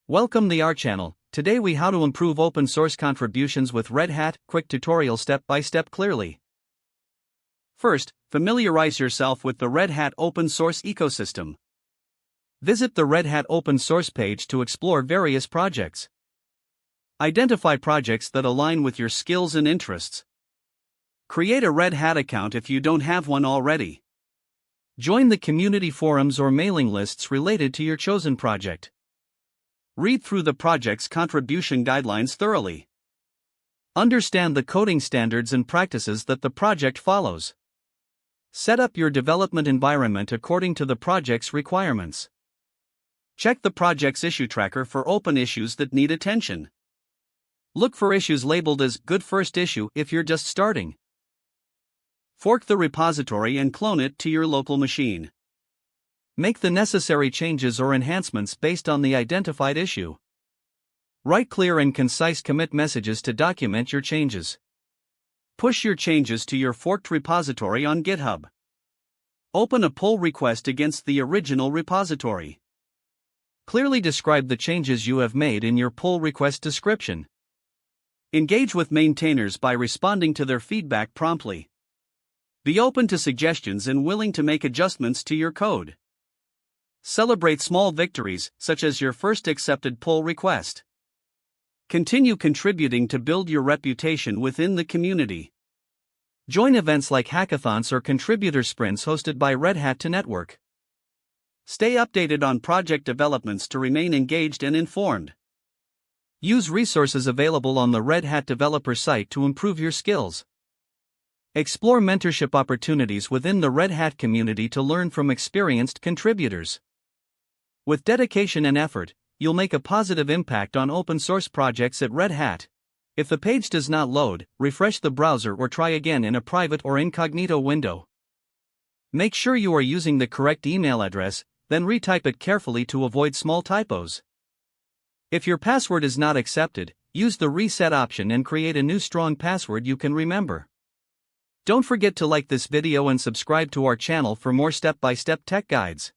Welcome to our channel. Today we how to improve open source contributions with Red Hat, quick tutorial step by step clearly. First, familiarize yourself with the Red Hat open source ecosystem. Visit the Red Hat open source page to explore various projects. Identify projects that align with your skills and interests. Create a Red Hat account if you don't have one already. Join the community forums or mailing lists related to your chosen project. Read through the project's contribution guidelines thoroughly. Understand the coding standards and practices that the project follows. Set up your development environment according to the project's requirements. Check the project's issue tracker for open issues that need attention. Look for issues labeled as Good First Issue if you're just starting. Fork the repository and clone it to your local machine. Make the necessary changes or enhancements based on the identified issue. Write clear and concise commit messages to document your changes. Push your changes to your forked repository on GitHub. Open a pull request against the original repository. Clearly describe the changes you have made in your pull request description. Engage with maintainers by responding to their feedback promptly. Be open to suggestions and willing to make adjustments to your code. Celebrate small victories, such as your first accepted pull request. Continue contributing to build your reputation within the community. Join events like hackathons or contributor sprints hosted by Red Hat to network. Stay updated on project developments to remain engaged and informed. Use resources available on the Red Hat developer site to improve your skills. Explore mentorship opportunities within the Red Hat community to learn from experienced contributors. With dedication and effort, you'll make a positive impact on open source projects at Red Hat. If the page does not load, refresh the browser or try again in a private or incognito window. Make sure you are using the correct email address, then retype it carefully to avoid small typos. If your password is not accepted, use the reset option and create a new strong password you can remember. Don't forget to like this video and subscribe to our channel for more step-by-step tech guides.